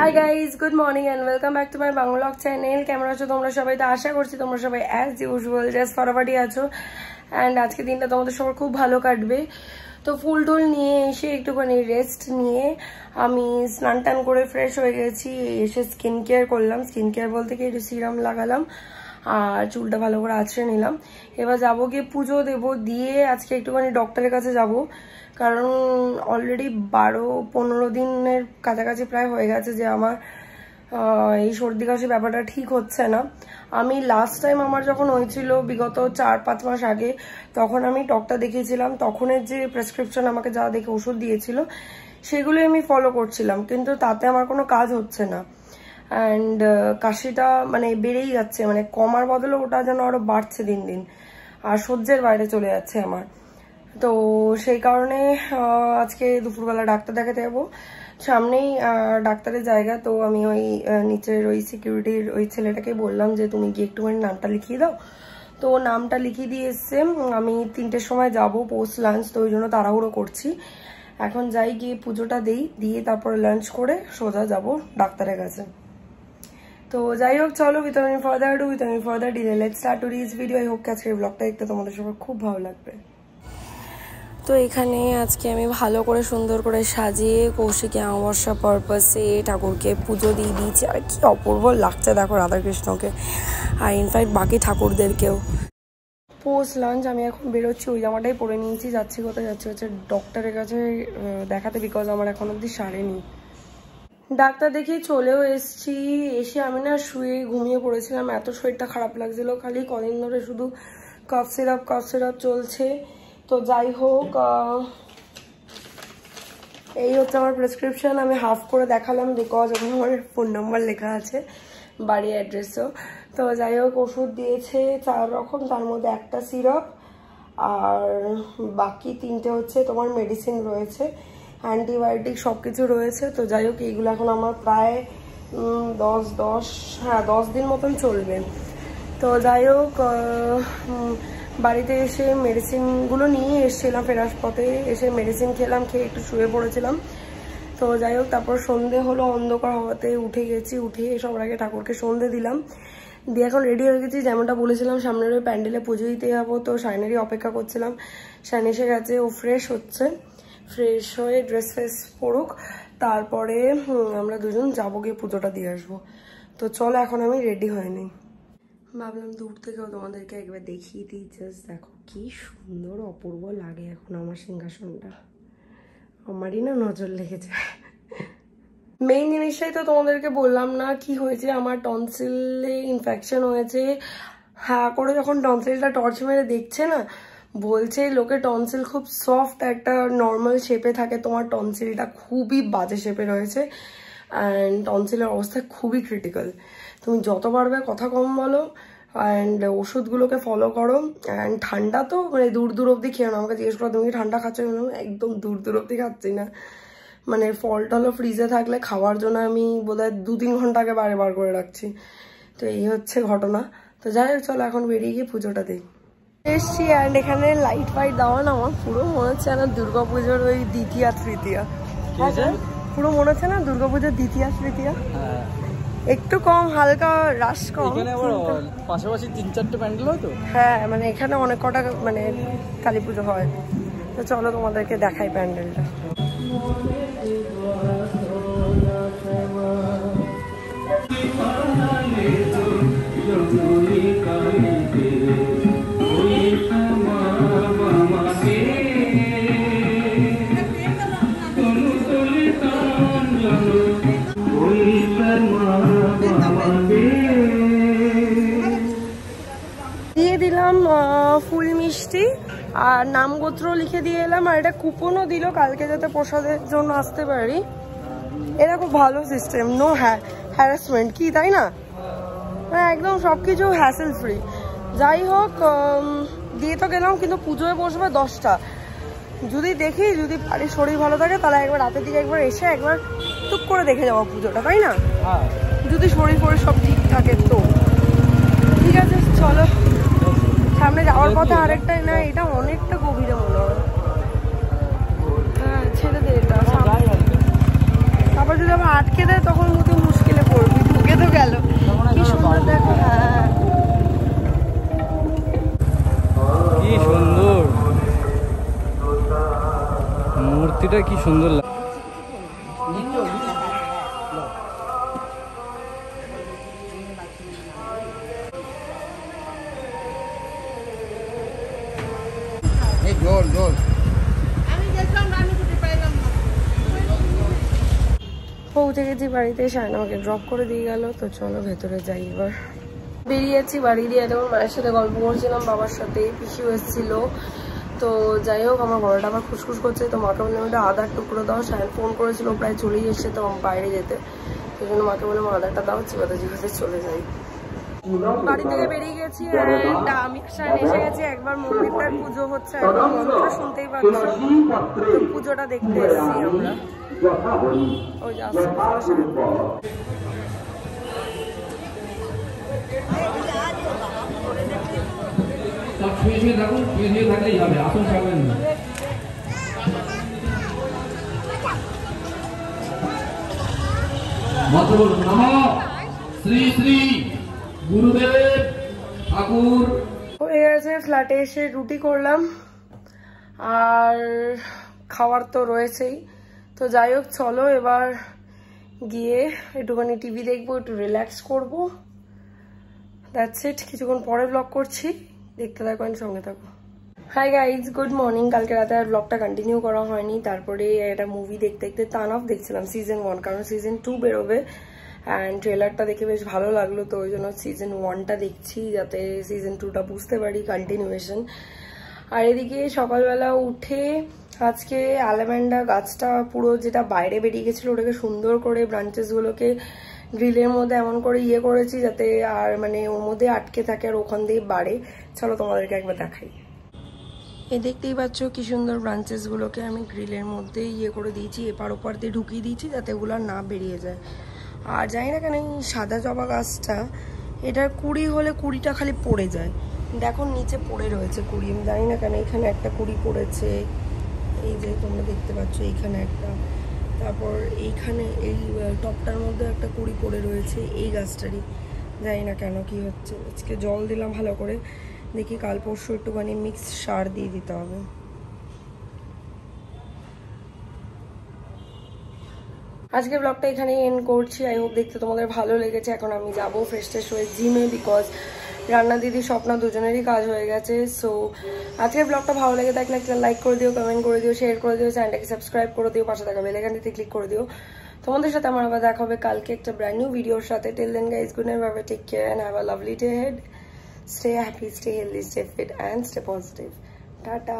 Hi guys, good morning and welcome back to my Bangla blog channel. কেমন আছো তোমরা সবাই? তো আশা করছি তোমরা সবাই অ্যাজ ইউজুয়াল জাস্ট ফটাফটি আছো অ্যান্ড আজকে দিনটা তোমাদের সবার খুব ভালো কাটবে। তো ফুল টুল নিয়ে এসে একটুখানি রেস্ট নিয়ে আমি স্নান টান করে ফ্রেশ হয়ে গেছি। এসে স্কিন কেয়ার করলাম, স্কিন কেয়ার বলতে কি একটু সিরাম লাগালাম আর চুলটা ভালো করে আঁচড়ে নিলাম। এবার যাবো গিয়ে পুজো দেবো, দিয়ে আজকে একটুখানি ডক্টরের কাছে যাব, কারণ অলরেডি 12-15 দিনের কাছাকাছি প্রায় হয়ে গেছে যে আমার এই সর্দি কাশি ব্যাপারটা ঠিক হচ্ছে না। আমি লাস্ট টাইম আমার যখন হয়েছিল বিগত 4-5 মাস আগে, তখন আমি ডক্টর দেখিয়েছিলাম। তখনের যে প্রেসক্রিপশন আমাকে যা দেখে ওষুধ দিয়েছিল সেগুলোই আমি ফলো করছিলাম, কিন্তু তাতে আমার কোনো কাজ হচ্ছে না। অ্যান্ড কাশিটা মানে বেড়েই যাচ্ছে, মানে কমার বদলে ওটা যেন আরো বাড়ছে দিন দিন, আর সহ্যের বাইরে চলে যাচ্ছে আমার। তো সেই কারণে আজকে দুপুরবেলা ডাক্তার দেখাতে যাবো, সামনেই ডাক্তারের জায়গা। তো আমি ওই নিচের ওই সিকিউরিটির ওই ছেলেটাকে বললাম যে তুমি গিয়ে একটুখানি নামটা লিখিয়ে দাও। তো নামটা লিখিয়ে দিয়ে এসছে। আমি 3টের সময় যাব পোস্ট লাঞ্চ, তো ওই জন্য তাড়াহুড়ো করছি। এখন যাই, গিয়ে পুজোটা দিয়ে তারপরে লাঞ্চ করে সোজা যাব ডাক্তারের কাছে। তো যাই হোক, চলো without any further delay let's start today's video. I hope আজকের ব্লগটা দেখতে তোমাদের সবার খুব ভালো লাগবে। তো এখানে আজকে আমি ভালো করে সুন্দর করে সাজিয়ে কৌশিকে অমাবস্যা পারপাসে ঠাকুরকে পুজো দিয়ে দিয়েছি। আর কি অপূর্ব লাগছে দেখো রাধাকৃষ্ণকে, আর ইনফ্যাক্ট বাকি ঠাকুরদেরকেও। পোস্ট লাঞ্চ আমি এখন বেরোচ্ছি, ওই জামাটাই পরে নিয়েছি। যাচ্ছি কোথায়? যাচ্ছি হচ্ছে ডক্টরের কাছে দেখাতে, বিকজ আমার এখন অবধি সারেনি। ডাক্তার দেখিয়ে চলেও এসছি। এসে আমি না শুয়ে ঘুমিয়ে পড়েছিলাম, এত শরীরটা খারাপ লাগছিল। খালি কদিন ধরে শুধু কাফ সিরাপ চলছে। তো যাই হোক, এই হচ্ছে আমার প্রেসক্রিপশন। আমি হাফ করে দেখালাম বিকজ ওখানে আমার ফোন নাম্বার লেখা আছে, বাড়ি অ্যাড্রেসও। তো যাই হোক, ওষুধ দিয়েছে 4 রকম, তার মধ্যে একটা সিরাপ আর বাকি 3টে হচ্ছে তোমার মেডিসিন রয়েছে, অ্যান্টিবায়োটিক সব কিছু রয়েছে। তো যাই হোক, এইগুলো এখন আমার প্রায় 10 দিন মতন চলবে। তো যাই হোক, বাড়িতে এসে মেডিসিনগুলো নিয়ে এসেছিলাম, ফেরার পথে এসে মেডিসিন খেলাম, খেয়ে একটু শুয়ে পড়েছিলাম। তো যাই হোক, তারপর সন্ধে হলো, অন্ধকার হওয়াতে উঠে গেছি। উঠে সবার আগে ঠাকুরকে সন্ধে দিলাম, দিয়ে এখন রেডি হয়ে গেছি। যেমনটা বলেছিলাম সামনের ওই প্যান্ডেলে পুজো দিতে যাবো, তো শাইনেরই অপেক্ষা করছিলাম। শাইন এসে গেছে, ও ফ্রেশ হচ্ছে, ফ্রেশ হয়ে ড্রেস ফ্রেস পরুক, তারপরে আমরা দুজন যাবো, গিয়ে পুজোটা দিয়ে আসবো। তো চলো, এখন আমি রেডি হয়নি, ভাবলাম দূর থেকেও তোমাদেরকে একবার দেখিয়ে দিই। জাস্ট দেখো কি সুন্দর অপূর্ব লাগে এখন আমার সিংহাসনটা, আমারই না নজর লেগেছে। মেইন জিনিসটাই তো তোমাদেরকে বললাম না কি হয়েছে, আমার টনসিলে ইনফেকশন হয়েছে। হ্যাঁ করে যখন টনসিলটা টর্চ মেরে দেখছে না, বলছে লোকে টনসিল খুব সফট একটা নর্মাল শেপে থাকে, তোমার টনসিলটা খুবই বাজে শেপে রয়েছে অ্যান্ড টনসিলের অবস্থা খুবই ক্রিটিক্যাল। তুমি যত পারবে কথা কম বলো অ্যান্ড ওষুধগুলোকে ফলো করো। অ্যান্ড ঠান্ডা তো মানে দূর অবধি খেয়ে না। আমাকে জিজ্ঞেস করো তুমি কি ঠান্ডা খাচ্ছ? একদম দূর অবধি খাচ্ছি না, মানে ফলটা হলো ফ্রিজে থাকলে খাওয়ার জন্য আমি বোধহয় 2-3 ঘন্টা আগে বার করে রাখছি। তো এই হচ্ছে ঘটনা। তো যাই হোক, চলো এখন বেরিয়ে গিয়ে পুজোটা দিই। এসছি অ্যান্ড এখানে লাইট ফাইট দেওয়া না, আমার পুরো মনে হচ্ছে না দুর্গাপুজোর ওই দ্বিতীয়া তৃতীয়া। পুরো মনে হচ্ছে না দুর্গাপুজোর দ্বিতীয়া তৃতীয়া, একটু কম হালকা রাশ কম। পাশাপাশি 3-4টে প্যান্ডেল হয় তো। হ্যাঁ, মানে এখানে অনেক কটা মানে কালী পুজো হয়। তো চলো তোমাদেরকে দেখাই প্যান্ডেলটা। দিয়ে দিলাম ফুল মিষ্টি আর নামগোত্র লিখে দিয়ে এলাম, আর এটা কুপনও দিল কালকে যাতে প্রসাদের জন্য আসতে পারি। এটা খুব ভালো সিস্টেম, নো হ্যারাসমেন্ট, কি তাই না? একদম সবকিছু হ্যাসেল ফ্রি। যাই হোক, দিয়ে তো গেলাম, কিন্তু পুজোয় বসবে 10টা। যদি দেখি, যদি বাড়ির শরীর ভালো থাকে তাহলে একবার রাতের দিকে একবার এসে একবার টুক করে দেখে যাবো পুজোটা, তাই না? যদি শরীর সব ঠিক থাকে তো ঠিক আছে। চলো, সামনে যাওয়ার পথে আরেকটাই না, এটা অনেকটা গভীরে মনে হয়। হ্যাঁ, ছেড়ে দে এটা। আবার যদি আবার আটকে দেয় তখন তো মুশকিলে পড়বি। ঢুকে তো গেল, কি সুন্দর দেখো। হ্যাঁ কি সুন্দর মূর্তিটা, কি সুন্দর লাগে। পৌঁছে গেছি বাড়িতে, শায়ন আমাকে ড্রপ করে দিয়ে গেল। তো চলো ভেতরে যাই। এবার বেরিয়েছি বাড়ি দিয়ে। তখন মায়ের সাথে গল্প করছিলাম, বাবার সাথে, পিসিও এসেছিল। তো যাই হোক, আমার গলাটা আবার খুসখুস করছে। তো মাকে বললাম একটা আদার টুকরো দাও। শায়ন ফোন করেছিল, প্রায় চলেই এসছে তো বাইরে যেতে। সেই জন্য মাকে বললাম আদারটা দাও, চিবাতে চিবাতে চলে যাই। বাড়ি থেকে বেরিয়ে গেছি। আমি শায়ন এসে গেছি। একবার মন্দিরটার পুজো হচ্ছে, একবার মন্ত্র শুনতেই পাচ্ছি। তো পুজোটা দেখতে এসেছি আমরা। ওই যে আসছে থাকুন, শুয়ে থাকলেই হবে, আসুন থাকবেন না। মন্ত্র বলুন, নমঃ শ্রী শ্রী গুরুদেব ঠাকুর। হয়ে গেছে। ফ্ল্যাটে এসে রুটি করলাম, আর খাবার তো রয়েছেই। তো যাই হোক, চলো এবার গিয়ে একটুখানি টিভি দেখবো, একটু রিল্যাক্স করবো। That's it. কিছুক্ষণ পরে ব্লগ করছি, দেখতে থাকবেন, সঙ্গে থাকো। Hi guys, good morning. কালকে রাতে আর ব্লগটা কন্টিনিউ করা হয়নি। তারপরে একটা মুভি দেখতে দেখতে তানভ দেখছিলাম সিজন 1, কারণ সিজন 2 বেরোবে। অ্যান্ড ট্রেলারটা দেখে বেশ ভালো লাগলো, তো ওই জন্য সিজন 1টা দেখছি, যাতে সিজন 2টা বুঝতে পারি কন্টিনিউয়েশন। আর এদিকে সকালবেলা উঠে আজকে অ্যালামেন্ডা গাছটা পুরো যেটা বাইরে বেরিয়ে গেছিলো ওটাকে সুন্দর করে ব্রাঞ্চেসগুলোকে গ্রিলের মধ্যে এমন করে ইয়ে করেছি যাতে আর মানে ওর মধ্যে আটকে থাকে আর ওখান দিয়ে বাড়ে। চলো তোমাদেরকে একবার দেখাই। এই দেখতেই পাচ্ছ কি সুন্দর ব্রাঞ্চেসগুলোকে আমি গ্রিলের মধ্যে ইয়ে করে দিয়েছি, এপার ওপার দিয়ে ঢুকিয়ে দিয়েছি যাতে ওগুলো না বেরিয়ে যায়। আর জানি না কেন এই সাদা জবা গাছটা, এটার কুড়ি হলে কুড়িটা খালি পড়ে যায়। দেখো নিচে পড়ে রয়েছে কুড়ি, আমি জানি না কেন। এখানে একটা কুড়ি পড়েছে, এই যে তোমরা দেখতে পাচ্ছ এইখানে একটা, তারপর এইখানে এই টপটার মধ্যে একটা কুড়ি পড়ে রয়েছে এই গাছটারই। জানি না কেন কি হচ্ছে। আজকে জল দিলাম ভালো করে, দেখি কাল পরশু একটুখানি মিক্স সার দিয়ে দিতে হবে। আজকে ব্লগটা এখানেই এন্ড করছি। আই হোপ দেখতে তোমাদের ভালো লেগেছে। এখন আমি যাবো ফ্রেশ ট্রেশ হয়ে জিমে, বিকজ রান্না দিদি স্বপ্ন দুজনেরই কাজ হয়ে গেছে। সো আজকের ব্লগটা ভালো লেগে থাকলে একটা লাইক করে দিও, কমেন্ট করে দিও, শেয়ার করে দিও, চ্যানেলটাকে সাবস্ক্রাইব করে দিও, পাশে থাকা বেল আইকনটিতে ক্লিক করে দিও। তোমাদের সাথে আমার আবার দেখা হবে কালকে একটা ব্র্যান্ড নিউ ভিডিওর সাথে। Till then guys, good night, bye bye, take care and have a lovely day ahead. Stay happy, stay healthy, stay fit and stay positive. Tata.